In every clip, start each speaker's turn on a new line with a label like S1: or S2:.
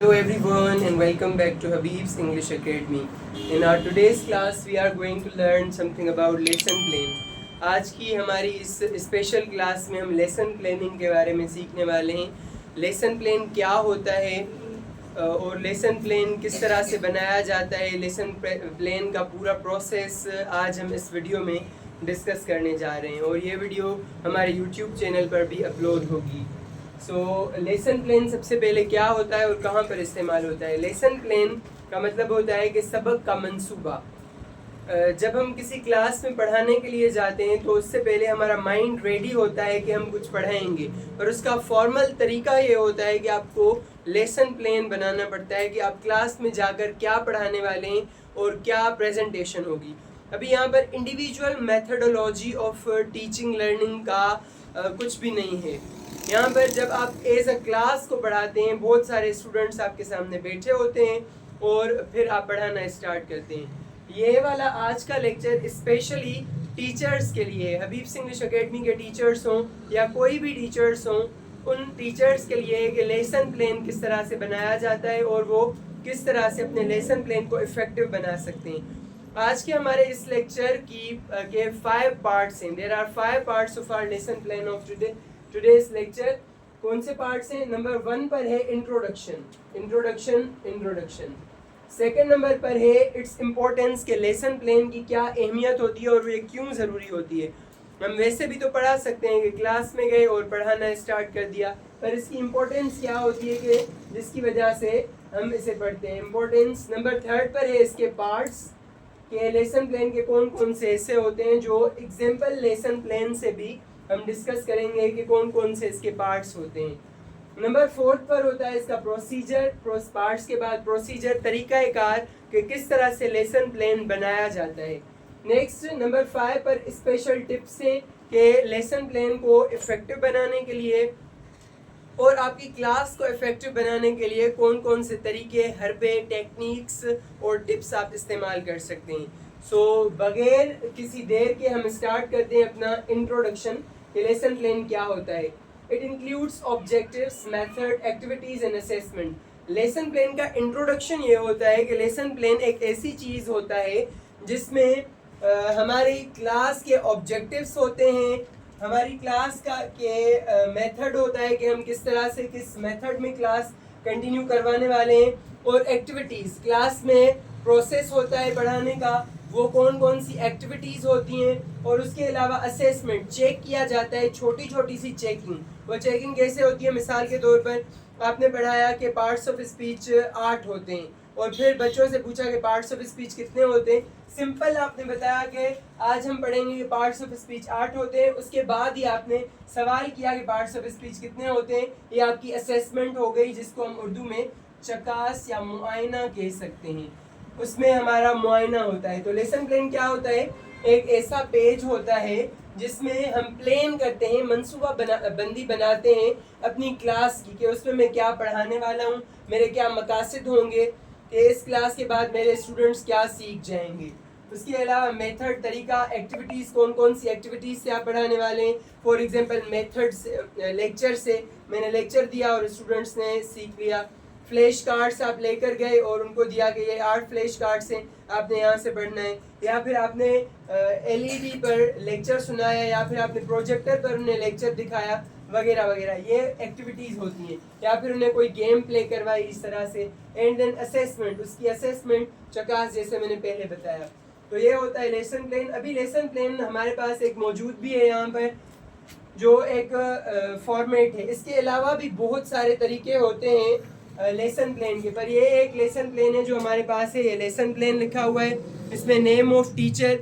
S1: Hello everyone and welcome back to Habib's English Academy. In our today's class we are going to learn something about lesson plan. आज की हमारी इस special class में हम lesson planning के बारे में सीखने वाले हैं. लेसन प्लान क्या होता है और लेसन प्लान किस तरह से बनाया जाता है, लेसन प्लान का पूरा प्रोसेस आज हम इस वीडियो में डिस्कस करने जा रहे हैं और ये वीडियो हमारे यूट्यूब चैनल पर भी अपलोड होगी. लेसन प्लान सबसे पहले क्या होता है और कहाँ पर इस्तेमाल होता है. लेसन प्लान का मतलब होता है कि सबक का मंसूबा. जब हम किसी क्लास में पढ़ाने के लिए जाते हैं तो उससे पहले हमारा माइंड रेडी होता है कि हम कुछ पढ़ाएंगे, और उसका फॉर्मल तरीका ये होता है कि आपको लेसन प्लान बनाना पड़ता है कि आप क्लास में जाकर क्या पढ़ाने वाले हैं और क्या प्रेजेंटेशन होगी. अभी यहाँ पर individual methodology of teaching learning का कुछ भी नहीं है. यहाँ पर जब आप एज अ क्लास को पढ़ाते हैं, बहुत सारे स्टूडेंट्स आपके सामने बैठे होते हैं और फिर आप पढ़ाना स्टार्ट करते हैं. ये वाला आज का लेक्चर स्पेशली टीचर्स के लिए है. हबीब्स इंग्लिश एकेडमी के टीचर्स हों या कोई भी टीचर्स हों, उन टीचर्स के लिए कि लेसन प्लान किस तरह से बनाया जाता है और वो किस तरह से अपने लेसन प्लान को इफ़ेक्टिव बना सकते हैं. आज के हमारे इस लेक्चर के 5 पार्ट्स हैं. There are 5 parts of our lesson plan of today's lecture. कौन से पार्ट्स हैं? नंबर 1 पर है इंट्रोडक्शन. सेकंड नंबर पर है इट्स इम्पोर्टेंस के लेसन प्लान की क्या अहमियत होती है और ये क्यों ज़रूरी होती है. हम वैसे भी तो पढ़ा सकते हैं कि क्लास में गए और पढ़ाना स्टार्ट कर दिया, पर इसकी इम्पोर्टेंस क्या होती है कि जिसकी वजह से हम इसे पढ़ते हैं. इम्पोर्टेंस. नंबर 3 पर है इसके पार्ट्स के लेसन प्लान के कौन कौन से हिस्से होते हैं, जो एग्जाम्पल लेसन प्लान से भी हम डिस्कस करेंगे कि कौन कौन से इसके पार्ट्स होते हैं. नंबर 4 पर होता है इसका प्रोसीजर. पार्ट्स के बाद प्रोसीजर, तरीक़ाकार कि किस तरह से लेसन प्लान बनाया जाता है. नेक्स्ट नंबर 5 पर स्पेशल टिप्स हैं कि लेसन प्लान को इफ़ेक्टिव बनाने के लिए और आपकी क्लास को इफ़ेक्टिव बनाने के लिए कौन कौन से तरीके, हरबे, टेक्निक्स और टिप्स आप इस्तेमाल कर सकते हैं. बगैर किसी देर के हम स्टार्ट करते हैं अपना इंट्रोडक्शन कि लेसन प्लान क्या होता है. It includes objectives, method, activities and assessment. Lesson plan का इंट्रोडक्शन ये होता है कि लेसन प्लान एक ऐसी चीज़ होता है जिसमें हमारी क्लास के ऑब्जेक्टिव्स होते हैं, हमारी क्लास का के मेथड होता है कि हम किस तरह से किस मेथड में क्लास कंटिन्यू करवाने वाले हैं, और एक्टिविटीज़, क्लास में प्रोसेस होता है पढ़ाने का, वो कौन कौन सी एक्टिविटीज़ होती हैं, और उसके अलावा असेसमेंट, चेक किया जाता है, छोटी छोटी सी चेकिंग. वो चेकिंग कैसे होती है? मिसाल के तौर पर आपने पढ़ाया कि पार्ट्स ऑफ स्पीच 8 होते हैं और फिर बच्चों से पूछा कि पार्ट्स ऑफ स्पीच कितने होते हैं. सिंपल आपने बताया कि आज हम पढ़ेंगे कि पार्ट्स ऑफ स्पीच 8 होते हैं. उसके बाद ही आपने सवाल किया कि पार्ट्स ऑफ स्पीच कितने होते हैं. ये आपकी असेसमेंट हो गई, जिसको हम उर्दू में चकास या मुआयना कह सकते हैं. उसमें हमारा मुआयना होता है. तो लेसन प्लान क्या होता है? एक ऐसा पेज होता है जिसमें हम प्लान करते हैं, मंसूबा बंदी बनाते हैं अपनी क्लास की कि उसमें मैं क्या पढ़ाने वाला हूँ, मेरे क्या मकासद होंगे कि इस क्लास के बाद मेरे स्टूडेंट्स क्या सीख जाएंगे. उसके अलावा मेथड, तरीका, एक्टिविटीज़, कौन कौन सी एक्टिविटीज़ से आप पढ़ाने वाले हैं. फॉर एग्जांपल मेथड से, लेक्चर से मैंने लेक्चर दिया और स्टूडेंट्स ने सीख लिया. फ्लैश कार्ड्स आप लेकर गए और उनको दिया कि ये 8 फ्लैश कार्ड्स हैं, आपने यहाँ से पढ़ना है. या फिर आपने LED पर लेक्चर सुनाया, या फिर आपने प्रोजेक्टर पर उन्हें लेक्चर दिखाया, वगैरह वगैरह. ये एक्टिविटीज़ होती हैं. या फिर उन्हें कोई गेम प्ले करवाई इस तरह से. एंड देन असेसमेंट, उसकी असेसमेंट चकास, जैसे मैंने पहले बताया. तो ये होता है लेसन प्लान. अभी लेसन प्लान हमारे पास एक मौजूद भी है यहाँ पर, जो एक फॉर्मेट है. इसके अलावा भी बहुत सारे तरीके होते हैं लेसन प्लान के, पर ये एक लेसन प्लान है जो हमारे पास है. ये लेसन प्लान लिखा हुआ है, इसमें नेम ऑफ टीचर,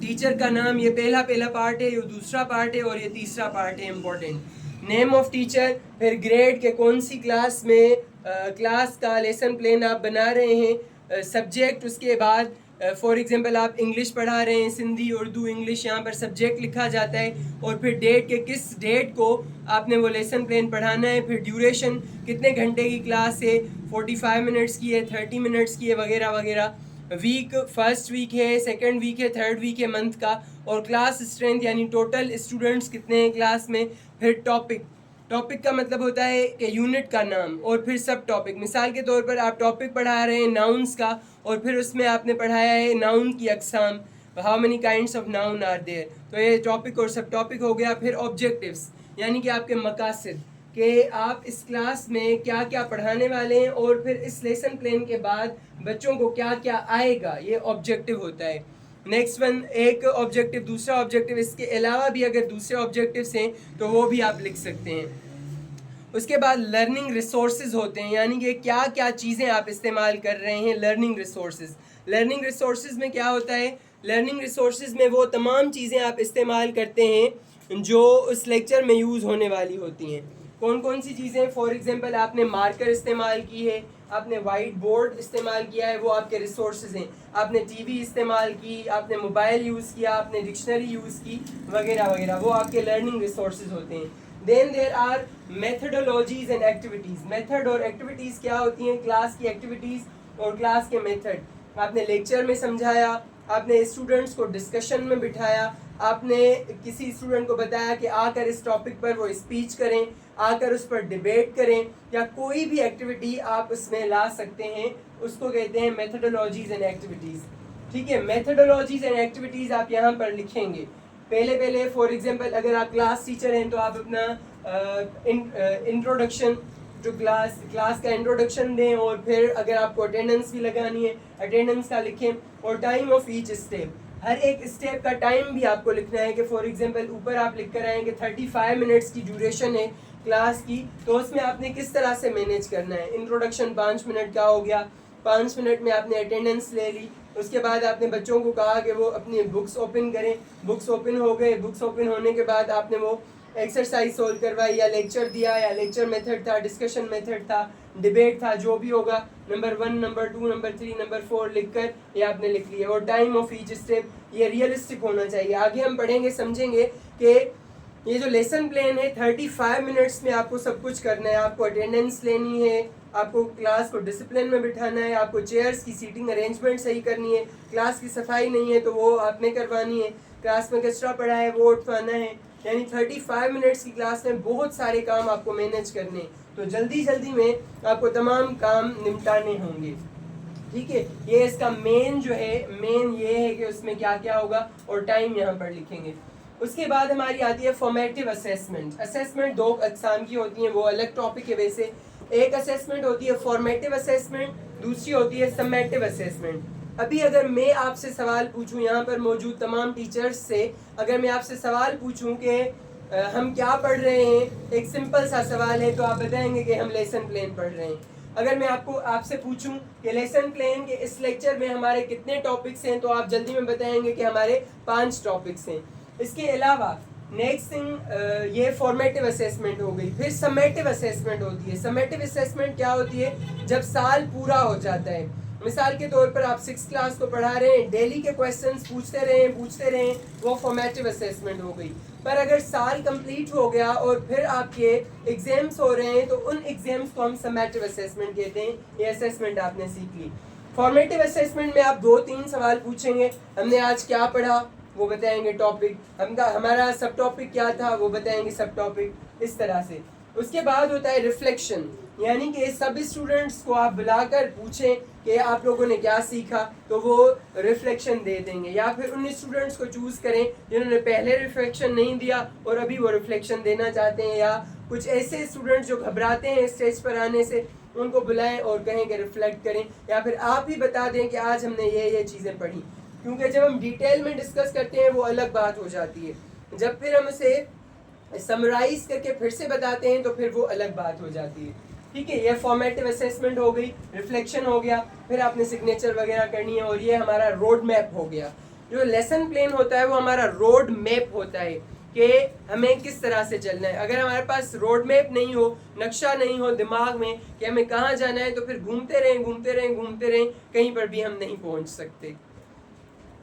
S1: टीचर का नाम, ये पहला पार्ट है, ये दूसरा पार्ट है और ये तीसरा पार्ट है इम्पोर्टेंट. नेम ऑफ टीचर, फिर ग्रेड के कौन सी क्लास में क्लास का लेसन प्लान आप बना रहे हैं, सब्जेक्ट, उसके बाद फॉर एग्जांपल आप इंग्लिश पढ़ा रहे हैं, सिंधी, उर्दू, इंग्लिश, यहाँ पर सब्जेक्ट लिखा जाता है, और फिर डेट के किस डेट को आपने वो लेसन प्लान पढ़ाना है. फिर ड्यूरेशन, कितने घंटे की क्लास है, 45 मिनट्स की है, 30 मिनट्स की है, वगैरह वगैरह. वीक, फर्स्ट वीक है, सेकंड वीक है, थर्ड वीक है मंथ का, और क्लास स्ट्रेंथ यानी टोटल स्टूडेंट्स कितने हैं क्लास में. फिर टॉपिक, टॉपिक का मतलब होता है कि यूनिट का नाम और फिर सब टॉपिक। मिसाल के तौर पर आप टॉपिक पढ़ा रहे हैं नाउन्स का और फिर उसमें आपने पढ़ाया है नाउन की अक़साम, how many kinds of noun are there, तो ये टॉपिक और सब टॉपिक हो गया। फिर ऑब्जेक्टिव्स यानी कि आपके मकासद कि आप इस क्लास में क्या क्या पढ़ाने वाले हैं और फिर इस लेसन प्लान के बाद बच्चों को क्या क्या आएगा, ये ऑब्जेक्टिव होता है। नेक्स्ट वन एक ऑब्जेक्टिव, दूसरा ऑब्जेक्टिव, इसके अलावा भी अगर दूसरे ऑब्जेक्टिव्स हैं तो वो भी आप लिख सकते हैं। उसके बाद लर्निंग रिसोर्सेज होते हैं, यानी कि क्या क्या चीज़ें आप इस्तेमाल कर रहे हैं। लर्निंग रिसोर्सेज, लर्निंग रिसोर्सेज में क्या होता है, लर्निंग रिसोर्सेज में वो तमाम चीज़ें आप इस्तेमाल करते हैं जो उस लेक्चर में यूज़ होने वाली होती हैं। कौन कौन सी चीज़ें, फॉर एग्जांपल आपने मार्कर इस्तेमाल की है, आपने वाइट बोर्ड इस्तेमाल किया है, वो आपके रिसोर्सेज हैं। आपने टीवी इस्तेमाल की, आपने मोबाइल यूज़ किया, आपने डिक्शनरी यूज़ की, वगैरह वगैरह, वो आपके लर्निंग रिसोर्सेज होते हैं। Then there are methodologies and activities. Method और एक्टिविटीज़ क्या होती हैं, क्लास की एक्टिविटीज़ और क्लास के मेथड। आपने लेक्चर में समझाया, आपने स्टूडेंट्स को डिस्कशन में बिठाया, आपने किसी स्टूडेंट को बताया कि आकर इस टॉपिक पर वो स्पीच करें, आकर उस पर डिबेट करें, या कोई भी एक्टिविटी आप उसमें ला सकते हैं, उसको कहते हैं मेथडोलॉजीज़ एंड एक्टिविटीज़। ठीक है, मेथडोलॉजीज़ एंड एक्टिविटीज़ आप यहाँ पर लिखेंगे। पहले फॉर एग्जांपल अगर आप क्लास टीचर हैं तो आप अपना इंट्रोडक्शन, जो क्लास का इंट्रोडक्शन दें, और फिर अगर आपको अटेंडेंस भी लगानी है अटेंडेंस का लिखें, और टाइम ऑफ ईच स्टेप, हर एक स्टेप का टाइम भी आपको लिखना है कि फॉर एग्जांपल ऊपर आप लिख कर आएँ कि 35 मिनट्स की ड्यूरेशन है क्लास की, तो उसमें आपने किस तरह से मैनेज करना है। इंट्रोडक्शन 5 मिनट का हो गया, 5 मिनट में आपने अटेंडेंस ले ली, उसके बाद आपने बच्चों को कहा कि वो अपनी बुक्स ओपन करें, बुक्स ओपन हो गए, बुक्स ओपन होने के बाद आपने वो एक्सरसाइज सोल्व करवाई, या लेक्चर दिया, या लेक्चर मेथड था, डिस्कशन मेथड था, डिबेट था, जो भी होगा, नंबर 1, नंबर 2, नंबर 3, नंबर 4 लिखकर ये आपने लिख लिया। और टाइम ऑफ ईच स्टेप ये रियलिस्टिक होना चाहिए। आगे हम पढ़ेंगे, समझेंगे कि ये जो लेसन प्लान है 35 मिनट्स में आपको सब कुछ करना है। आपको अटेंडेंस लेनी है, आपको क्लास को डिसिप्लिन में बिठाना है, आपको चेयर्स की सीटिंग अरेंजमेंट सही करनी है, क्लास की सफाई नहीं है तो वो आपने करवानी है, क्लास में कचरा पड़ा है वो उठवाना है। यानी 35 मिनट्स की क्लास में बहुत सारे काम आपको मैनेज करने, तो जल्दी जल्दी में आपको तमाम काम निपटाने होंगे। ठीक है, ये इसका मेन जो है, मेन ये है कि उसमें क्या क्या होगा, और टाइम यहाँ पर लिखेंगे। उसके बाद हमारी आती है फॉर्मेटिव असेसमेंट। असेसमेंट 2 अक़साम की होती हैं, वो अलग टॉपिक है वैसे। एक असेसमेंट होती है फॉर्मेटिव असेसमेंट, दूसरी होती है समेटिव असेसमेंट। अभी अगर मैं आपसे सवाल पूछूं, यहाँ पर मौजूद तमाम टीचर्स से अगर मैं आपसे सवाल पूछूं कि हम क्या पढ़ रहे हैं, एक सिंपल सा सवाल है, तो आप बताएंगे कि हम लेसन प्लान पढ़ रहे हैं। अगर मैं आपसे पूछूं कि लेसन प्लान के इस लेक्चर में हमारे कितने टॉपिक्स हैं, तो आप जल्दी में बताएंगे कि हमारे 5 टॉपिक्स हैं। इसके अलावा नेक्स्ट थिंग ये फॉर्मेटिव असेसमेंट हो गई। फिर समेटिव असेसमेंट होती है। समेटिव असेसमेंट क्या होती है, जब साल पूरा हो जाता है। मिसाल के तौर पर आप 6th क्लास को पढ़ा रहे हैं, डेली के क्वेश्चंस पूछते रहें, वो फॉर्मेटिव असेसमेंट हो गई। पर अगर साल कंप्लीट हो गया और फिर आपके एग्जाम्स हो रहे हैं, तो उन एग्जाम्स को हम समेटिव असेसमेंट कहते हैं। ये असेसमेंट आपने सीख ली। फॉर्मेटिव असेसमेंट में आप 2-3 सवाल पूछेंगे, हमने आज क्या पढ़ा वो बताएंगे टॉपिक, हमारा सब टॉपिक क्या था वो बताएंगे सब टॉपिक, इस तरह से। उसके बाद होता है रिफ्लेक्शन, यानी कि सब स्टूडेंट्स को आप बुलाकर पूछें कि आप लोगों ने क्या सीखा, तो वो रिफ्लेक्शन दे देंगे। या फिर उन स्टूडेंट्स को चूज़ करें जिन्होंने पहले रिफ्लेक्शन नहीं दिया और अभी वो रिफ्लेक्शन देना चाहते हैं, या कुछ ऐसे स्टूडेंट्स जो घबराते हैं स्टेज पर आने से, उनको बुलाएं और कहें कि रिफ्लेक्ट करें। या फिर आप ही बता दें कि आज हमने ये चीज़ें पढ़ी, क्योंकि जब हम डिटेल में डिस्कस करते हैं वो अलग बात हो जाती है। जब फिर हम इसे समराइज करके फिर से बताते हैं तो फिर वो अलग बात हो जाती है। ठीक है, ये फॉर्मेटिव असेसमेंट हो गई, रिफ्लेक्शन हो गया, फिर आपने सिग्नेचर वगैरह करनी है, और ये हमारा रोड मैप हो गया। जो लेसन प्लान होता है वो हमारा रोड मैप होता है कि हमें किस तरह से चलना है। अगर हमारे पास रोड मैप नहीं हो, नक्शा नहीं हो दिमाग में कि हमें कहाँ जाना है, तो फिर घूमते रहें, कहीं पर भी हम नहीं पहुँच सकते।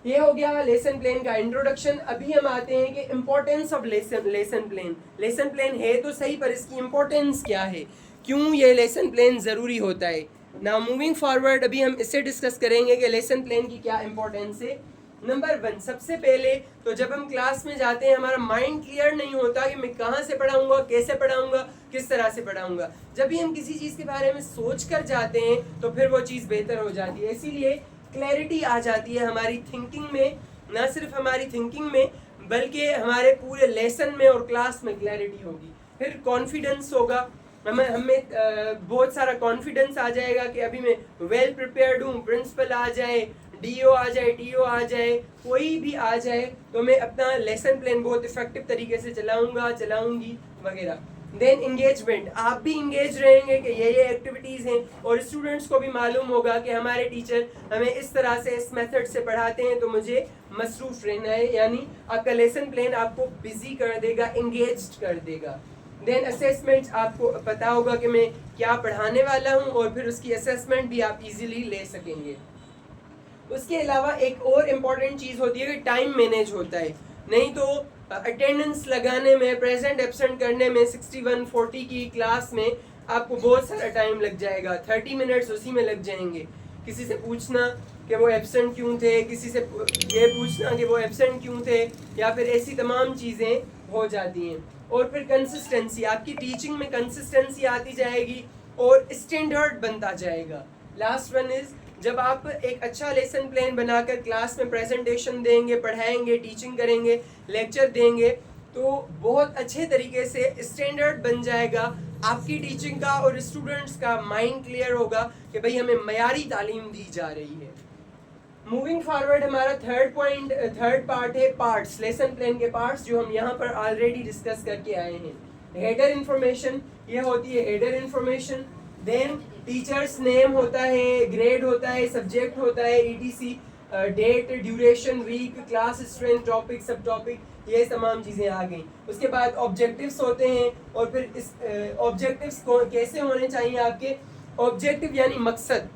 S1: ये हो गया लेसन प्लान का इंट्रोडक्शन। अभी हम आते हैं कि importance of lesson plan. Lesson plan है तो सही, पर इसकी इम्पोर्टेंस क्या है, क्यों ये लेसन प्लान ज़रूरी होता है। नाउ मूविंग फॉरवर्ड, अभी हम इससे डिस्कस करेंगे कि लेसन प्लान की क्या इम्पोर्टेंस है। नंबर 1, सबसे पहले तो जब हम क्लास में जाते हैं हमारा माइंड क्लियर नहीं होता कि मैं कहाँ से पढ़ाऊंगा, कैसे पढ़ाऊंगा, किस तरह से पढ़ाऊंगा। जब भी हम किसी चीज़ के बारे में सोच कर जाते हैं तो फिर वो चीज़ बेहतर हो जाती है। इसीलिए क्लैरिटी आ जाती है हमारी थिंकिंग में, ना सिर्फ हमारी थिंकिंग में बल्कि हमारे पूरे लेसन में और क्लास में क्लैरिटी होगी। फिर कॉन्फिडेंस होगा, हमें बहुत सारा कॉन्फिडेंस आ जाएगा कि अभी मैं वेल प्रिपेयर्ड हूँ। प्रिंसिपल आ जाए, डीओ आ जाए, टीओ आ जाए, कोई भी आ जाए तो मैं अपना लेसन प्लान बहुत इफेक्टिव तरीके से चलाऊंगी वगैरह। देन इंगेजमेंट, आप भी इंगेज रहेंगे कि ये एक्टिविटीज़ हैं और स्टूडेंट्स को भी मालूम होगा कि हमारे टीचर हमें इस तरह से, इस मेथड से पढ़ाते हैं तो मुझे मसरूफ रहना है। यानी आपका लेसन प्लान आपको बिजी कर देगा, इंगेज्ड कर देगा। देन असेसमेंट, आपको पता होगा कि मैं क्या पढ़ाने वाला हूँ और फिर उसकी असेसमेंट भी आप इजीली ले सकेंगे। उसके अलावा एक और इम्पॉर्टेंट चीज़ होती है कि टाइम मैनेज होता है। नहीं तो अटेंडेंस लगाने में, प्रेजेंट एब्सेंट करने में 61-40 की क्लास में आपको बहुत सारा टाइम लग जाएगा। 30 मिनट्स उसी में लग जाएंगे। किसी से पूछना कि वो एब्सेंट क्यों थे, किसी से ये पूछना कि वो एब्सेंट क्यों थे, या फिर ऐसी तमाम चीज़ें हो जाती हैं। और फिर कंसिस्टेंसी, आपकी टीचिंग में कंसिस्टेंसी आती जाएगी और स्टैंडर्ड बनता जाएगा। लास्ट वन इज, जब आप एक अच्छा लेसन प्लान बनाकर क्लास में प्रेजेंटेशन देंगे, पढ़ाएंगे, टीचिंग करेंगे, लेक्चर देंगे तो बहुत अच्छे तरीके से स्टैंडर्ड बन जाएगा आपकी टीचिंग का और स्टूडेंट्स का माइंड क्लियर होगा कि भाई हमें मयारी तालीम दी जा रही है। मूविंग फॉरवर्ड, हमारा थर्ड पार्ट है पार्ट्स, लेसन प्लान के पार्ट्स जो हम यहाँ पर ऑलरेडी डिस्कस करके आए हैं। हेडर इंफॉर्मेशन, ये होती है header information. Then teacher's name होता है, ग्रेड होता है, सब्जेक्ट होता है, ETC, date, duration, week, class strength, topic, subtopic, ये तमाम चीज़ें आ गई। उसके बाद ऑब्जेक्टिव्स होते हैं और फिर इस ऑब्जेक्टिव्स कैसे होने चाहिए आपके। ऑब्जेक्टिव यानी मकसद।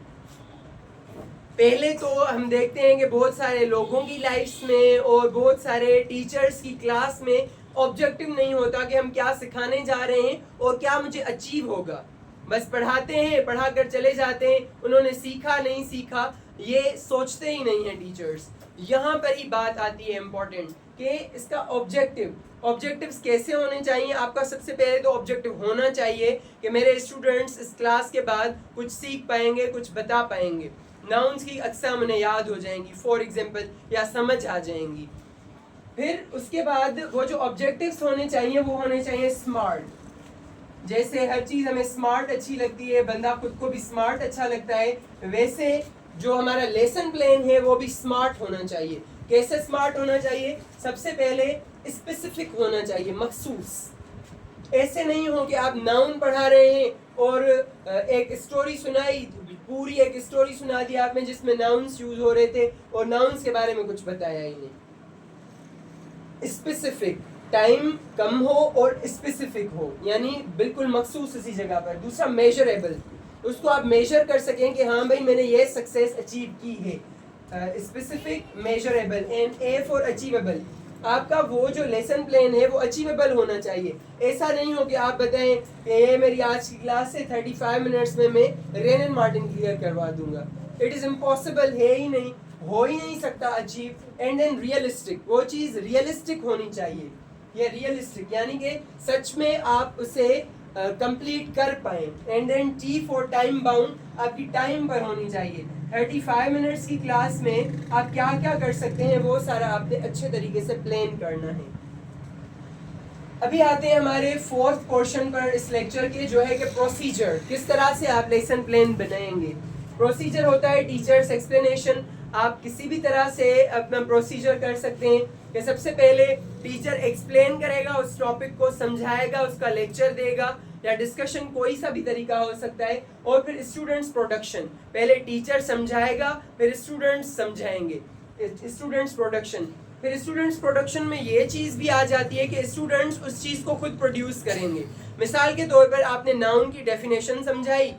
S1: पहले तो हम देखते हैं कि बहुत सारे लोगों की लाइफ्स में और बहुत सारे टीचर्स की क्लास में ऑब्जेक्टिव नहीं होता कि हम क्या सिखाने जा रहे हैं और क्या मुझे अचीव होगा। बस पढ़ाते हैं, पढ़ा कर चले जाते हैं, उन्होंने सीखा नहीं सीखा ये सोचते ही नहीं है टीचर्स। यहाँ पर ही बात आती है इम्पोर्टेंट कि इसका ऑब्जेक्टिव्स कैसे होने चाहिए। आपका सबसे पहले तो ऑब्जेक्टिव होना चाहिए कि मेरे स्टूडेंट्स इस क्लास के बाद कुछ सीख पाएंगे, कुछ बता पाएंगे। नाउन्स की अक़साम उन्हें याद हो जाएंगी फॉर एग्जांपल, या समझ आ जाएंगी। फिर उसके बाद वो जो ऑब्जेक्टिव्स होने चाहिए वो होने चाहिए स्मार्ट। जैसे हर चीज़ हमें स्मार्ट अच्छी लगती है, बंदा खुद को भी स्मार्ट अच्छा लगता है, वैसे जो हमारा लेसन प्लान है वो भी स्मार्ट होना चाहिए। कैसे स्मार्ट होना चाहिए? सबसे पहले स्पेसिफिक होना चाहिए, मखसूस। ऐसे नहीं हो कि आप नाउन पढ़ा रहे हैं और एक स्टोरी सुनाई, पूरी एक स्टोरी सुना दी आपने जिसमें नाउन्स यूज हो रहे थे और नाउन्स के बारे में कुछ बताया ही नहीं। स्पेसिफिक, टाइम कम हो और स्पेसिफिक हो, यानी बिल्कुल मखसूस इसी जगह पर। दूसरा मेजरेबल, उसको आप मेजर कर सकें कि हाँ भाई मैंने ये सक्सेस अचीव की है। Specific, measurable, and A for achievable. आपका वो जो लेसन प्लान है वो अचीवेबल होना चाहिए। ऐसा नहीं हो कि आप बताएं कि ये मेरी आज की क्लास से 35 मिनट्स में मैं रेन एंड मार्टिन क्लियर करवा दूंगा। इट इज़ इम्पॉसिबल, है ही नहीं, हो ही नहीं सकता अचीव। एंड देन रियलिस्टिक, वो चीज़ रियलिस्टिक होनी चाहिए। ये रियलिस्टिक यानी कि सच में आप उसे कंप्लीट कर पाएँ। And then T for time bound, आपकी टाइम पर होनी चाहिए। 35 मिनट्स की क्लास में आप क्या क्या कर सकते हैं वो सारा आपने अच्छे तरीके से प्लान करना है। अभी आते हैं हमारे फोर्थ पोर्शन पर इस लेक्चर के, जो है कि प्रोसीजर, किस तरह से आप लेसन प्लान बनाएंगे। प्रोसीजर होता है टीचर्स एक्सप्लेनेशन। आप किसी भी तरह से अपना प्रोसीजर कर सकते हैं कि सबसे पहले टीचर एक्सप्लेन करेगा, उस टॉपिक को समझाएगा, उसका लेक्चर देगा या डिस्कशन, कोई सा भी तरीका हो सकता है। और फिर स्टूडेंट्स प्रोडक्शन, पहले टीचर समझाएगा फिर स्टूडेंट्स समझाएंगे, स्टूडेंट्स प्रोडक्शन। फिर स्टूडेंट्स प्रोडक्शन में ये चीज़ भी आ जाती है कि स्टूडेंट्स उस चीज़ को खुद प्रोड्यूस करेंगे। मिसाल के तौर पर आपने नाउन की डेफिनेशन समझाई,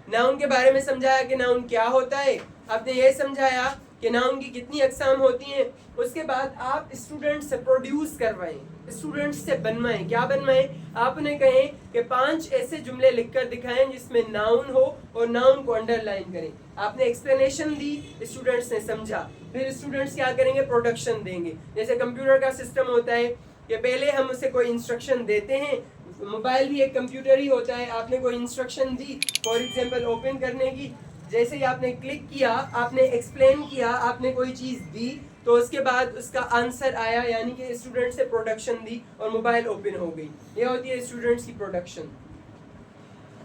S1: नाउन के बारे में समझाया कि नाउन क्या होता है, आपने ये समझाया कि नाउन की कितनी अक़साम होती हैं। उसके बाद आप स्टूडेंट्स से प्रोड्यूस करवाएं, स्टूडेंट्स से बनवाएं। क्या बनवाएं? आप उन्हें कहें कि 5 ऐसे जुमले लिखकर दिखाएं जिसमें नाउन हो और नाउन को अंडरलाइन करें। आपने एक्सप्लेनेशन दी, स्टूडेंट्स ने समझा, फिर स्टूडेंट्स क्या करेंगे, प्रोडक्शन देंगे। जैसे कंप्यूटर का सिस्टम होता है कि पहले हम उसे कोई इंस्ट्रक्शन देते हैं, मोबाइल भी एक कंप्यूटर ही होता है। आपने कोई instruction the, for example open करने की, जैसे ही आपने क्लिक किया, आपने एक्सप्लेन किया, आपने कोई चीज़ दी, तो उसके बाद उसका आंसर आया, यानी कि स्टूडेंट से प्रोडक्शन दी और मोबाइल ओपन हो गई। ये होती है स्टूडेंट्स की प्रोडक्शन।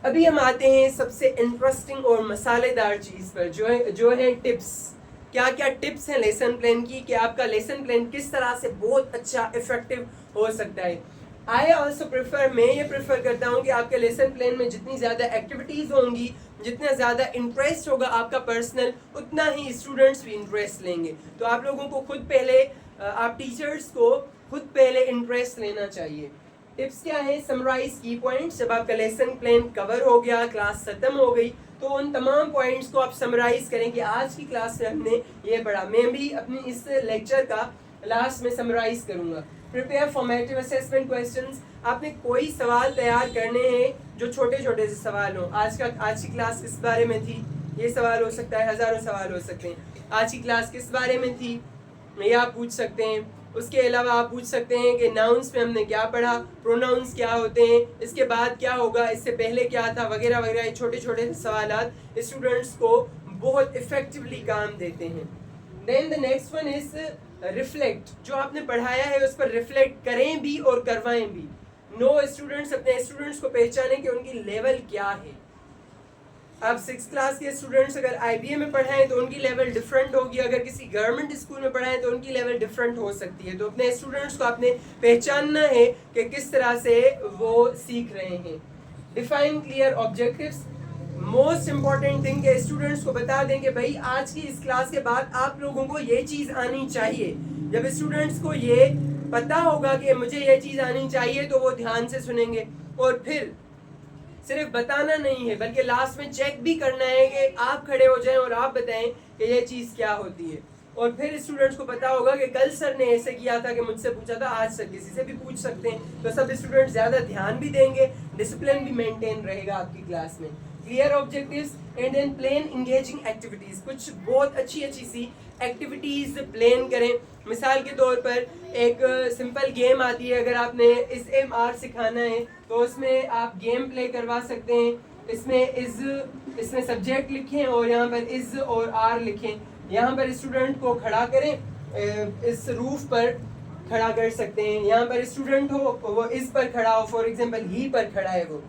S1: अभी हम आते हैं सबसे इंटरेस्टिंग और मसालेदार चीज़ पर, जो है टिप्स। क्या क्या टिप्स हैं लेसन प्लान की कि आपका लेसन प्लान किस तरह से बहुत अच्छा इफेक्टिव हो सकता है। आई ऑल्सो प्रेफर, मैं ये प्रेफर करता हूँ कि आपके लेसन प्लान में जितनी ज़्यादा एक्टिविटीज़ होंगी, जितना ज़्यादा इंटरेस्ट होगा आपका पर्सनल, उतना ही स्टूडेंट्स भी इंटरेस्ट लेंगे। तो आप लोगों को खुद पहले, आप टीचर्स को खुद पहले इंटरेस्ट लेना चाहिए। टिप्स क्या है, समराइज की पॉइंट्स। जब आपका लेसन प्लान कवर हो गया, क्लास खत्म हो गई, तो उन तमाम पॉइंट्स को आप समराइज करें कि आज की क्लास में हमने ये पढ़ा। मैं भी अपनी इस लेक्चर का लास्ट में समराइज करूंगा। Prepare formative assessment questions. आपने कोई सवाल तैयार करने हैं जो छोटे छोटे से सवाल हों। आज की क्लास किस बारे में थी, ये सवाल हो सकता है, हज़ारों सवाल हो सकते हैं। आज की क्लास किस बारे में थी, ये आप पूछ सकते हैं। उसके अलावा आप पूछ सकते हैं कि नाउन्स में हमने क्या पढ़ा, प्रोनाउंस क्या होते हैं, इसके बाद क्या होगा, इससे पहले क्या था, वगैरह वगैरह। ये छोटे छोटे सवालात स्टूडेंट्स को बहुत इफेक्टिवली काम देते हैं। Then the next one is reflect. जो आपने पढ़ाया है उस पर रिफ्लेक्ट करें भी और करवाएं भी। नो स्टूडेंट्स, अपने स्टूडेंट्स को पहचानें कि उनकी लेवल क्या है। अब 6th क्लास के स्टूडेंट्स अगर IBA में पढ़ाएं तो उनकी लेवल डिफरेंट होगी, अगर किसी गवर्नमेंट स्कूल में पढ़ाएं तो उनकी लेवल डिफरेंट हो सकती है। तो अपने स्टूडेंट्स को आपने पहचानना है कि किस तरह से वो सीख रहे हैं। Define clear objectives. Most important thing के स्टूडेंट्स को बता दें कि भाई आज की इस क्लास के बाद आप लोगों को ये चीज़ आनी चाहिए। जब स्टूडेंट्स को ये पता होगा कि मुझे ये चीज़ आनी चाहिए तो वो ध्यान से सुनेंगे। और फिर सिर्फ बताना नहीं है बल्कि लास्ट में चेक भी करना है कि आप खड़े हो जाएं और आप बताएं कि ये चीज़ क्या होती है। और फिर स्टूडेंट्स को पता होगा कि कल सर ने ऐसे किया था कि मुझसे पूछा था, आज सर किसी से भी पूछ सकते हैं। तो सब स्टूडेंट्स ज़्यादा ध्यान भी देंगे, डिसिप्लिन भी मेंटेन रहेगा आपकी क्लास में। Clear objectives and then plan engaging activities. कुछ बहुत अच्छी अच्छी सी एक्टिविटीज़ प्लान करें। मिसाल के तौर पर एक सिंपल गेम आती है, अगर आपने इस MR सिखाना है तो उसमें आप गेम प्ले करवा सकते हैं। इसमें सब्जेक्ट लिखें और यहाँ पर इज और आर लिखें। यहाँ पर स्टूडेंट को खड़ा करें, इस रूफ पर खड़ा कर सकते हैं। यहाँ पर स्टूडेंट हो वो इस पर खड़ा हो, फॉर एग्जांपल ही पर खड़ा है वो,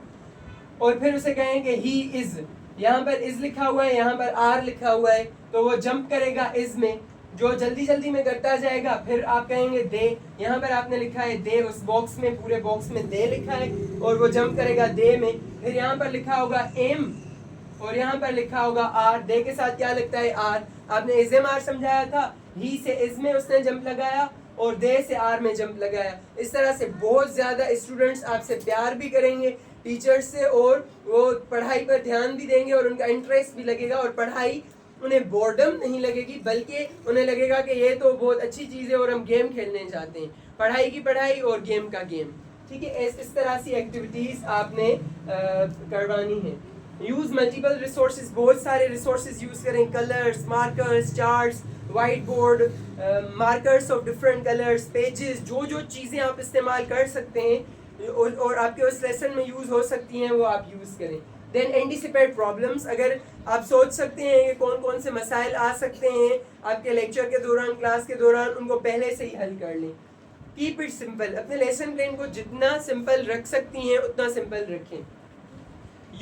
S1: और फिर उसे कहें कि ही इज। यहाँ पर इज लिखा हुआ है, यहाँ पर आर लिखा हुआ है, तो वो जंप करेगा इज में, जो जल्दी जल्दी में करता जाएगा। फिर आप कहेंगे दे, यहाँ पर आपने लिखा है दे, उस बॉक्स में, पूरे बॉक्स में दे लिखा है, और वो जंप करेगा दे में। फिर यहाँ पर लिखा होगा एम और यहाँ पर लिखा होगा आर। दे के साथ क्या लगता है, आर। आपने इज एम आर समझाया था, ही से इज में उसने जंप लगाया और दे से आर में जंप लगाया। इस तरह से बहुत ज़्यादा स्टूडेंट्स आपसे प्यार भी करेंगे टीचर्स से, और वो पढ़ाई पर ध्यान भी देंगे और उनका इंटरेस्ट भी लगेगा। और पढ़ाई उन्हें बोर्डम नहीं लगेगी, बल्कि उन्हें लगेगा कि ये तो बहुत अच्छी चीज़ है और हम गेम खेलने जाते हैं। पढ़ाई की पढ़ाई और गेम का गेम। ठीक है, इस तरह से एक्टिविटीज़ आपने करवानी है। Use multiple resources. बहुत सारे रिसोर्सेज यूज़ करें। Colours, markers, charts, white board, markers of different colours, pages, जो चीज़ें आप इस्तेमाल कर सकते हैं और आपके उस लेसन में यूज़ हो सकती हैं वो आप यूज़ करें। Then anticipate problems. अगर आप सोच सकते हैं कि कौन कौन से मसाइल आ सकते हैं आपके लेक्चर के दौरान, क्लास के दौरान, उनको पहले से ही हल कर लें। Keep it simple. अपने लेसन प्लान को जितना सिंपल रख सकती हैं उतना सिंपल रखें।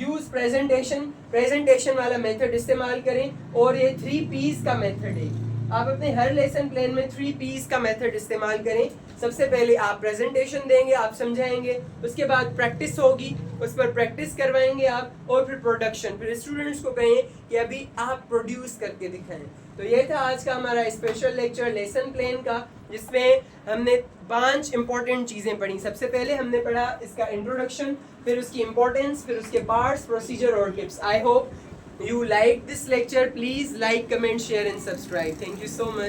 S1: यूज़ प्रेजेंटेशन वाला मेथड इस्तेमाल करें, और ये 3 P's का मेथड है। आप अपने हर लेसन प्लान में 3 P's का मेथड इस्तेमाल करें। सबसे पहले आप प्रेजेंटेशन देंगे, आप समझाएंगे, उसके बाद प्रैक्टिस होगी, उस पर प्रैक्टिस करवाएंगे आप, और फिर प्रोडक्शन। फिर स्टूडेंट्स को कहें कि अभी आप प्रोड्यूस करके दिखाएं। तो ये था आज का हमारा स्पेशल लेक्चर लेसन प्लान का, जिसमें हमने 5 इंपॉर्टेंट चीज़ें पढ़ी। सबसे पहले हमने पढ़ा इसका इंट्रोडक्शन, फिर उसकी इंपॉर्टेंस, फिर उसके पार्ट्स, प्रोसीजर और tips. I hope you like this lecture. Please like, comment, share and subscribe. Thank you so much.